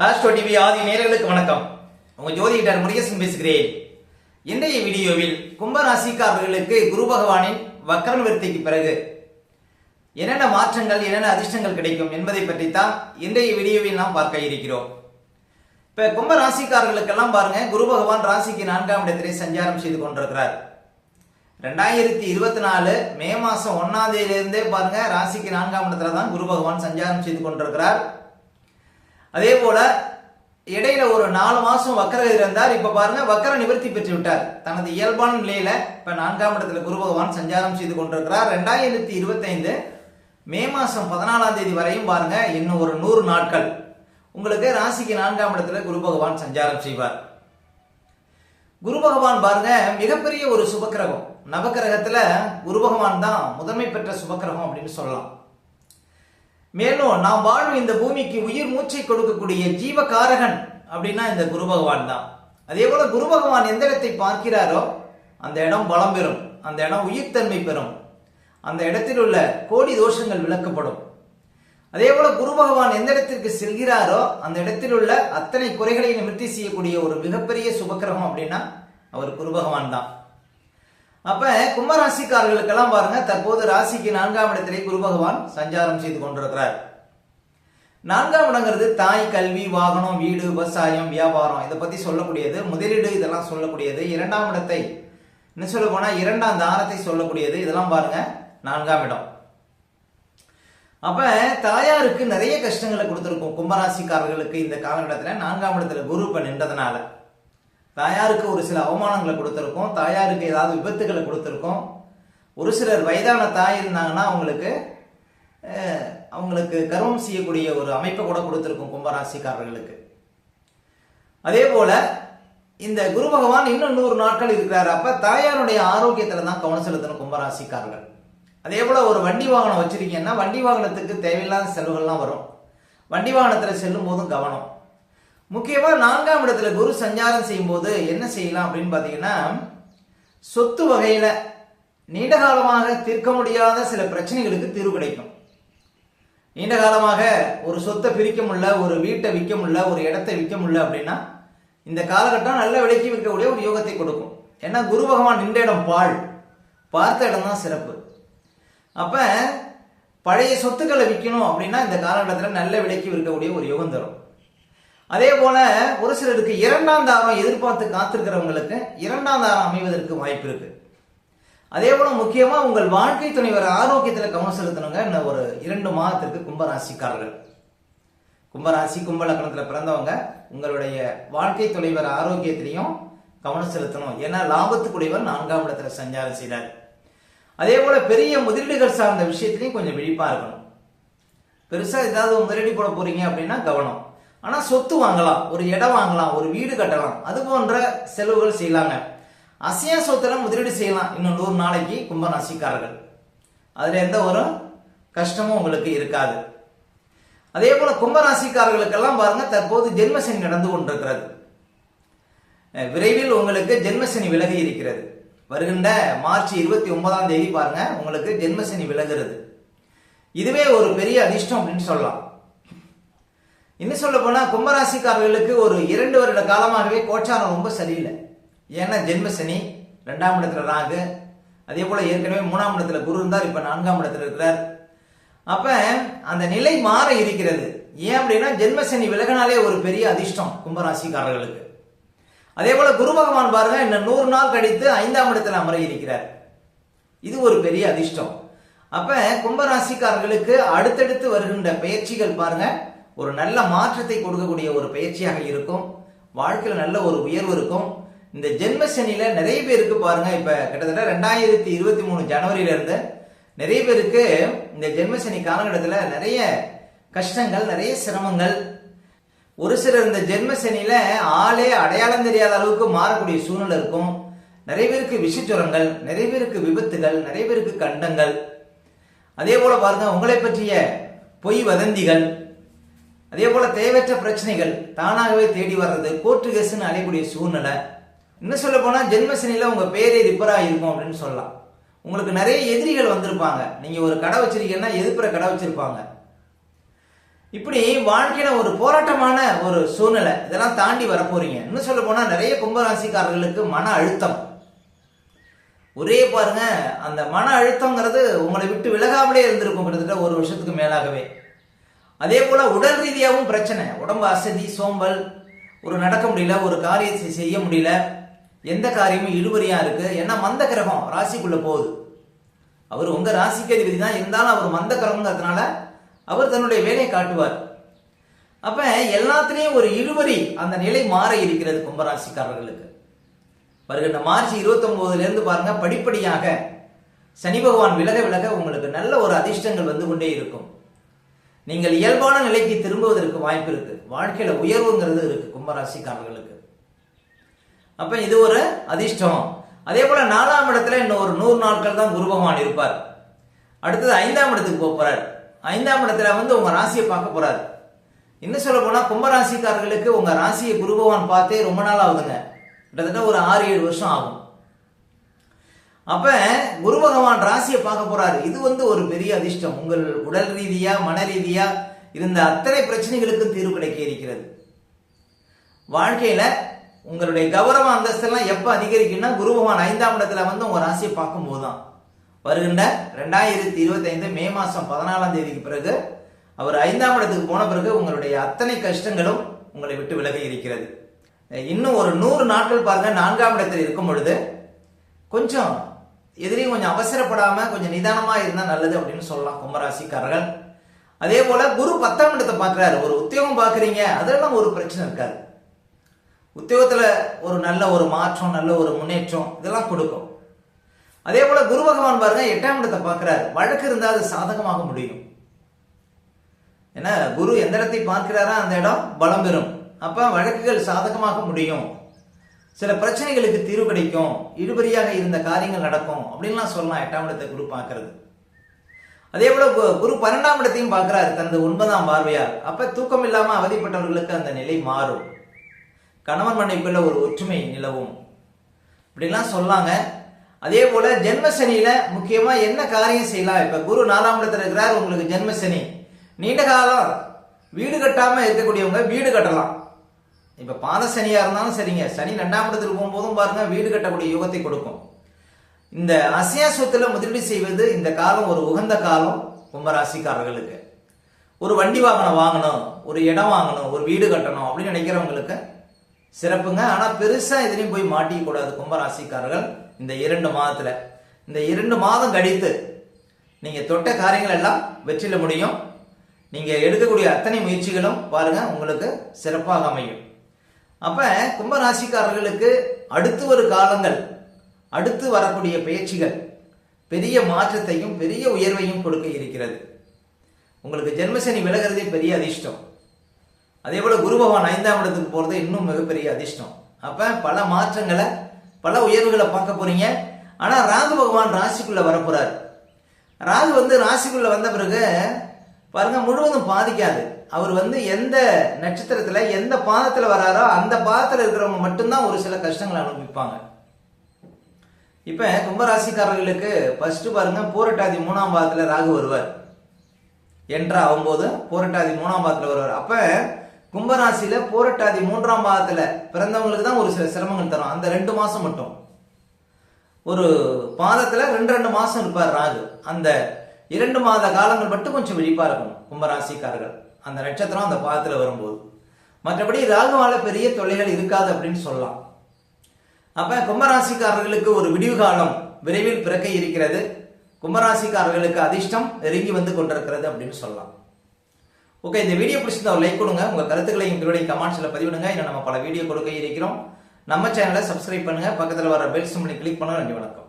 Astro TV ஆதி நேயர்களுக்கு வணக்கம். உங்க ஜோதிடர் முருகேசன் பேசுகிறேன். இன்றைய வீடியோவில் கும்பராசிக்காரர்களுக்கு குரு பகவானின் வக்ர நிவர்த்திக்கு பிறகு என்னென்ன மாற்றங்கள் என்னென்ன அதிர்ஷ்டங்கள் கிடைக்கும் என்பதை பற்றி தான் இன்றைய வீடியோவில் நாம் பார்க்க இருக்கிறோம். இப்ப கும்பராசிக்காரர்களுக்கெல்லாம் பாருங்க, குரு பகவான் ராசிக்கு 4ஆம் இடத்திலே சஞ்சாரம் செய்து கொண்டிருக்கிறார். 2024 மே மாசம் 1ஆம் தேதியிலிருந்தே பாருங்க, ராசிக்கு 4ஆம் இடத்துல தான் குரு பகவான் சஞ்சாரம் செய்து கொண்டிருக்கிறார். அதே போல இடையில ஒரு 4 மாசம் வக்கர இருந்தார். இப்ப பாருங்க, வக்கர நிவர்த்தி பெற்று விட்டார். தனது இயல்பான நிலையில இப்ப 4ஆம் இடத்துல குரு பகவான் சஞ்சாரம் செய்து கொண்டிருக்கிறார். 2025 மே மாசம் 14ஆம் தேதி வரையும் பாருங்க, இன்னும் ஒரு 100 நாட்கள் உங்களுக்கு ராசிக்கு 4ஆம் இடத்துல குரு பகவான் சஞ்சாரம் செய்வார். குரு பகவான் பாருங்க, மிகப்பெரிய ஒரு சுபக்கிரகம். நவக்கிரகத்துல குரு பகவான் தான் முதன்மை பெற்ற சுபக்கிரகம் அப்படின்னு சொல்லலாம். மேலும் நாம் வாழும் இந்த பூமிக்கு உயிர் மூச்சை கொடுக்கக்கூடிய ஜீவகாரகன் அப்படின்னா இந்த குரு பகவான் தான். அதே போல குரு பகவான் எந்த இடத்தை பார்க்கிறாரோ அந்த இடம் பலம் பெறும், அந்த இடம் உயிர்த்தன்மை பெறும், அந்த இடத்தில் உள்ள கோடி தோஷங்கள் விளக்கப்படும். அதே போல குரு பகவான் எந்த இடத்திற்கு செல்கிறாரோ அந்த இடத்தில் உள்ள அத்தனை குறைகளை நிவர்த்தி செய்யக்கூடிய ஒரு மிகப்பெரிய சுபக்கிரகம் அப்படின்னா அவர் குரு பகவான் தான். அப்ப கும்பராசிக்காரர்களுக்கெல்லாம் பாருங்க, தற்போது ராசிக்கு 4ஆம் இடத்திலே குரு பகவான் சஞ்சாரம் செய்து கொண்டிருக்கிறார். 4ஆம் இடங்கிறது தாய், கல்வி, வாகனம், வீடு, விவசாயம், வியாபாரம், இதை பத்தி சொல்லக்கூடியது. முதலீடு இதெல்லாம் சொல்லக்கூடியது. 2ஆம் இடத்தை என்ன சொல்ல போனா 2ஆம் தாரத்தை சொல்லக்கூடியது. இதெல்லாம் பாருங்க 4ஆம் இடம். அப்ப தாயாருக்கு நிறைய கஷ்டங்களை கொடுத்திருக்கும் கும்பராசிக்காரர்களுக்கு. இந்த காலகட்டத்தில் 4ஆம் இடத்துல குரு இப்ப நின்றதுனால தாயாருக்கு ஒரு சில அவமானங்களை கொடுத்திருக்கும், தாயாருக்கு ஏதாவது விபத்துகளை கொடுத்திருக்கும். ஒரு சிலர் வயதான தாய் இருந்தாங்கன்னா அவங்களுக்கு கர்மம் செய்யக்கூடிய ஒரு அமைப்பை கூட கொடுத்திருக்கும் கும்பராசிக்காரர்களுக்கு. அதே போல இந்த குரு பகவான் இன்னும் 100 நாட்கள் இருக்கிறார். அப்ப தாயாருடைய ஆரோக்கியத்துல தான் கவனம் செலுத்தணும் கும்பராசிக்காரர்கள். அதே போல ஒரு வண்டி வாகனம் வச்சிருக்கீங்கன்னா வண்டி வாகனத்துக்கு தேவையில்லாத செலவுகள்லாம் வரும். வண்டி வாகனத்துல செல்லும் போதும் கவனம். முக்கியமா 4ஆம் இடத்துல குரு சஞ்சாரம் செய்யும் போது என்ன செய்யலாம் அப்படின்னு பாத்தீங்கன்னா, சொத்து வகையில நீண்ட காலமாக தீர்க்க முடியாத சில பிரச்சனைகளுக்கு தீர்வு கிடைக்கும். நீண்ட காலமாக ஒரு சொத்தை பிரிக்க முடியல, ஒரு வீட்டை விற்க முடியல, ஒரு இடத்தை விற்க முடியல அப்படின்னா இந்த காலகட்டம் நல்ல விலைக்கு விற்கக்கூடிய ஒரு யோகத்தை கொடுக்கும். ஏன்னா குரு பகவான் நின்ற இடம் பார்த்த இடம் தான் சிறப்பு. அப்ப பழைய சொத்துக்களை விற்கணும் அப்படின்னா இந்த காலகட்டத்தில் நல்ல விலைக்கு விற்கக்கூடிய ஒரு யோகம் தரும். அதே போல ஒரு சிலருக்கு 2ஆம் தாரம் எதிர்பார்த்து காத்திருக்கிறவங்களுக்கு 2ஆம் தாரம் அமைவதற்கு வாய்ப்பு இருக்கு. அதே போல முக்கியமா உங்கள் வாழ்க்கை துணைவர் ஆரோக்கியத்துல கவனம் செலுத்தணுங்க. இன்னும் ஒரு 2 மாதத்திற்கு கும்பராசிக்காரர்கள், கும்பராசி கும்ப லக்னத்துல பிறந்தவங்க உங்களுடைய வாழ்க்கை துணைவர் ஆரோக்கியத்திலையும் கவனம் செலுத்தணும். ஏன்னா லாபத்துக்குடையவர் 4ஆம் இடத்துல சஞ்சாரம் செய்தார். அதே போல பெரிய முதலீடுகள் சார்ந்த விஷயத்திலையும் கொஞ்சம் விழிப்பா இருக்கணும். பெருசா ஏதாவது முதலீடு போட போறீங்க அப்படின்னா கவனம். ஆனா சொத்து வாங்கலாம், ஒரு இடம் வாங்கலாம், ஒரு வீடு கட்டலாம், அது போன்ற செலவுகள் செய்யலாங்க. அசையா சொத்துல முதலீடு செய்யலாம் இன்னும் 100 நாளைக்கு கும்பராசிக்காரர்கள். அதுல எந்த ஒரு கஷ்டமும் உங்களுக்கு இருக்காது. அதே போல கும்பராசிக்காரர்களுக்கெல்லாம் பாருங்க, தற்போது ஜென்மசனி நடந்து கொண்டிருக்கிறது. விரைவில் உங்களுக்கு ஜென்மசனி விலகி இருக்கிறது. வருகின்ற மார்ச் 29ஆம் தேதி பாருங்க உங்களுக்கு ஜென்மசனி விலகிறது. இதுவே ஒரு பெரிய அதிர்ஷ்டம் அப்படின்னு சொல்லலாம். இன்னும் சொல்ல போனா கும்பராசிக்காரர்களுக்கு ஒரு 2 வருட காலமாகவே கோச்சாரம் ரொம்ப சரியில்லை. ஏன்னா ஜென்மசனி, 2ஆம் இடத்துல ராகு, அதே போல ஏற்கனவே 3ஆம் இடத்துல குரு இருந்தார், இப்ப 4ஆம் இடத்துல இருக்கிறார். அப்ப அந்த நிலை மாற இருக்கிறது. ஏன் அப்படின்னா ஜென்மசனி விலகினாலே ஒரு பெரிய அதிர்ஷ்டம் கும்பராசிக்காரர்களுக்கு. அதே போல குரு பகவான் பாருங்க, இன்னும் 100 நாள் கழித்து 5ஆம் இடத்துல அமர இருக்கிறார். இது ஒரு பெரிய அதிர்ஷ்டம். அப்ப கும்பராசிக்காரர்களுக்கு அடுத்தடுத்து வருகின்ற பயிற்சிகள் பாருங்க ஒரு நல்ல மாற்றத்தை கொடுக்கக்கூடிய ஒரு பயிற்சியாக இருக்கும். வாழ்க்கையில நல்ல ஒரு உயர்வு இருக்கும். இந்த ஜென்மசனியில நிறைய பேருக்கு பாருங்க, இப்ப கிட்டத்தட்ட 2023 ஜனவரியில இருந்து நிறைய பேருக்கு இந்த ஜென்மசனி காலகட்டத்துல நிறைய கஷ்டங்கள், நிறைய சிரமங்கள். ஒரு சிலர் இந்த ஜென்மசனியில ஆளே அடையாளம் தெரியாத அளவுக்கு மாறக்கூடிய சூழ்நிலை இருக்கும். நிறைய பேருக்கு விஷச்சுரங்கள், நிறைய பேருக்கு விபத்துகள், நிறைய பேருக்கு கண்டங்கள். அதே போல பாருங்க உங்களை பற்றிய பொய் வதந்திகள், அதே போல தேவையற்ற பிரச்சனைகள் தானாகவே தேடி வர்றது, கோர்ட்டு கேஸ்ன்னு அழையக்கூடிய சூழ்நிலை. இன்னும் சொல்ல போனா ஜென்மசனியில உங்க பேரே ரிப்பரா இருக்கும் அப்படின்னு சொல்லலாம். உங்களுக்கு நிறைய எதிரிகள் வந்திருப்பாங்க. நீங்க ஒரு கடை வச்சிருக்கீங்கன்னா எதிர்ப்புற கடை வச்சிருப்பாங்க. இப்படி வாழ்க்கையில ஒரு போராட்டமான ஒரு சூழ்நிலை, இதெல்லாம் தாண்டி வரப்போறீங்க. இன்னும் சொல்ல போனா நிறைய கும்பராசிக்காரர்களுக்கு மன அழுத்தம். ஒரே பாருங்க, அந்த மன அழுத்தம்ங்கிறது உங்களை விட்டு விலகாமலே இருந்திருக்கும் கிட்டத்தட்ட ஒரு வருஷத்துக்கு மேலாகவே. அதே போல உடல் ரீதியாகவும் பிரச்சனை, உடம்பு அசதி, சோம்பல், ஒரு நடக்க முடியல, ஒரு காரியத்தை செய்ய முடியல, எந்த காரியமும் இழுபறியா இருக்கு. ஏன்னா மந்த கிரகம் ராசிக்குள்ள போகுது. அவர் உங்க ராசிக்கு அதிபதி தான், இருந்தாலும் அவர் மந்த கிரகங்கிறதுனால அவர் தன்னுடைய வேலையை காட்டுவார். அப்ப எல்லாத்திலையும் ஒரு இழுபறி, அந்த நிலை மாற இருக்கிறது கும்பராசிக்காரர்களுக்கு. வருகின்ற மார்ச் 29 இருந்து பாருங்க, படிப்படியாக சனி பகவான் விலக விலக உங்களுக்கு நல்ல ஒரு அதிர்ஷ்டங்கள் வந்து கொண்டே இருக்கும். நீங்கள் இயல்பான நிலைக்கு திரும்புவதற்கு வாய்ப்பு இருக்கு. வாழ்க்கையில உயர்வுங்கிறது இருக்கு கும்பராசிக்காரர்களுக்கு. அப்ப இது ஒரு அதிர்ஷ்டம். அதே போல 4ஆம் இடத்துல இன்னும் ஒரு 100 நாட்கள் தான் குரு பகவான் இருப்பார். அடுத்தது 5ஆம் இடத்துக்கு போறார். 5ஆம் இடத்துல வந்து உங்க ராசியை பார்க்க போறாரு. இன்னும் சொல்ல போனா கும்பராசிக்காரர்களுக்கு உங்க ராசியை குரு பகவான் பார்த்தே ரொம்ப நாள் ஆகுதுங்க. கிட்டத்தட்ட ஒரு 6-7 வருஷம் ஆகும். அப்ப குரு பகவான் ராசியை பார்க்க போறாரு. இது வந்து ஒரு பெரிய அதிர்ஷ்டம். உங்கள் உடல் ரீதியா மன ரீதியா இருந்த அத்தனை பிரச்சனைகளுக்கும் தீர்வு கிடைக்க இருக்கிறது. வாழ்க்கையில உங்களுடைய கௌரவ அந்தஸ்தெல்லாம் எப்ப அதிகரிக்கும்னா குரு பகவான் 5ஆம் இடத்துல வந்து உங்க ராசியை பார்க்கும் போதுதான். வருகின்ற 2025 மே மாசம் 14ஆம் தேதிக்கு பிறகு அவர் 5ஆம் இடத்துக்கு போன பிறகு உங்களுடைய அத்தனை கஷ்டங்களும் உங்களை விட்டு விலக இருக்கிறது. இன்னும் ஒரு 100 நாட்கள் பாருங்க, 4ஆம் இடத்தில் இருக்கும் பொழுது கொஞ்சம் எதிரையும் கொஞ்சம் அவசரப்படாம கொஞ்சம் நிதானமா இருந்தா நல்லது அப்படின்னு சொல்லலாம் கும்பராசிக்காரர்கள். அதே போல குரு 10ஆம் இடத்தை பார்க்கிறாரு. ஒரு உத்தியோகம் பார்க்குறீங்க, அதெல்லாம் ஒரு பிரச்சனை இருக்காது. உத்தியோகத்துல ஒரு நல்ல ஒரு மாற்றம், நல்ல ஒரு முன்னேற்றம் இதெல்லாம் கொடுக்கும். அதே போல குரு பகவான் பாருங்க 8ஆம் இடத்தை பார்க்கிறாரு. வழக்கு இருந்தால் அது சாதகமாக முடியும். ஏன்னா குரு எந்த இடத்தை பார்க்கிறாரா அந்த இடம் பலம் பெறும். அப்ப வழக்குகள் சாதகமாக முடியும். சில பிரச்சனைகளுக்கு தீர்வு கிடைக்கும். இழுபறியாக இருந்த காரியங்கள் நடக்கும் அப்படின்லாம் சொல்லலாம் 8ஆம் இடத்தை குரு பார்க்கிறது. அதே போல குரு 12ஆம் இடத்தையும் பார்க்கிறாரு தனது 9ஆம் பார்வையால். அப்ப தூக்கம் இல்லாம அவதிப்பட்டவர்களுக்கு அந்த நிலை மாறும். கணவன் மனைவிக்குள்ள ஒரு ஒற்றுமை நிலவும் இப்படிலாம் சொல்லாங்க. அதே போல ஜென்மசனியில முக்கியமா என்ன காரியம் செய்யலாம்? இப்ப குரு 4ஆம் இடத்துல இருக்கிறார், உங்களுக்கு ஜென்மசனி. நீண்ட காலம் வீடு கட்டாம இருக்கக்கூடியவங்க வீடு கட்டலாம். இப்ப பாத சனியா இருந்தாலும் சரிங்க, சனி 2ஆம் இடத்துக்கு போகும்போதும் பாருங்க வீடு கட்டக்கூடிய யோகத்தை கொடுக்கும். இந்த அசையா சொத்துல முதலீடு செய்வது இந்த காலம் ஒரு உகந்த காலம் கும்பராசிக்காரர்களுக்கு. ஒரு வண்டி வாகனம் வாங்கணும், ஒரு இடம் வாங்கணும், ஒரு வீடு கட்டணும் அப்படின்னு நினைக்கிறவங்களுக்கு சிறப்புங்க. ஆனா பெருசா எதுலையும் போய் மாட்டிக்க கூடாது கும்பராசிக்காரர்கள். இந்த 2 மாதத்துல, இந்த 2 மாதம் கழித்து நீங்க தொட்ட காரியங்கள் எல்லாம் வெற்றில முடியும். நீங்க எடுக்கக்கூடிய அத்தனை முயற்சிகளும் பாருங்க உங்களுக்கு சிறப்பாக அமையும். அப்ப கும்பராசிக்காரர்களுக்கு அடுத்து ஒரு காலங்கள், அடுத்து வரக்கூடிய பயிற்சிகள் பெரிய மாற்றத்தையும் பெரிய உயர்வையும் கொடுக்க இருக்கிறது. உங்களுக்கு ஜென்மசனி விலகிறதே பெரிய அதிர்ஷ்டம். அதே போல குரு பகவான் 5ஆம் இடத்துக்கு போறது இன்னும் மிகப்பெரிய அதிர்ஷ்டம். அப்ப பல மாற்றங்களை பல உயர்வுகளை பார்க்க போறீங்க. ஆனா ராகு பகவான் ராசிக்குள்ள வரப்போறாரு. ராகு வந்து ராசிக்குள்ள வந்த பிறகு பாருங்க முழுவதும் பாதிக்காது. அவர் வந்து எந்த நட்சத்திரத்துல எந்த பாதத்துல வராரோ அந்த பாதத்துல இருக்கிறவங்க மட்டும்தான் ஒரு சில கஷ்டங்களை அனுபவிப்பாங்க. இப்ப கும்பராசிக்காரர்களுக்கு ஃபர்ஸ்ட் பாருங்க பூரட்டாதி 3ஆம் பாதத்துல ராகு வருவார். என்ட்ரா ஆகும்போது பூரட்டாதி 3ஆம் பாதத்துல வருவார். அப்ப கும்பராசியில பூரட்டாதி 3ஆம் பாதத்துல பிறந்தவங்களுக்கு தான் ஒரு சில சிரமங்கள் தரும். அந்த 2 மாசம் மட்டும் ஒரு பாதத்துல 2 மாசம் இருப்பார் ராகு. அந்த 2 மாத காலங்கள் மட்டும் கொஞ்சம் விழிப்பா இருக்கணும் கும்பராசிக்காரர்கள், அந்த நட்சத்திரம் அந்த பாதத்துல வரும்போது. மற்றபடி ராகுவால பெரிய தொல்லைகள் இருக்காது அப்படின்னு சொல்லலாம். அப்ப கும்பராசிக்காரர்களுக்கு ஒரு விடிவு காலம் விரைவில் பிறக்க இருக்கிறது. கும்பராசிக்காரர்களுக்கு அதிர்ஷ்டம் நெருங்கி வந்து கொண்டிருக்கிறது அப்படின்னு சொல்லலாம். ஓகே, இந்த வீடியோ பிடிச்சிருந்தா ஒரு லைக் கொடுங்க. உங்க கருத்துக்களை எங்களுடைய கமெண்ட்ஸ்ல பதிவிடுங்க. இன்னும் நம்ம பல வீடியோ கொடுக்க இருக்கிறோம். நம்ம சேனலை சப்ஸ்கிரைப் பண்ணுங்க, பக்கத்தில் வர பெல் சிம்பலை கிளிக் பண்ணுங்க. நன்றி, வணக்கம்.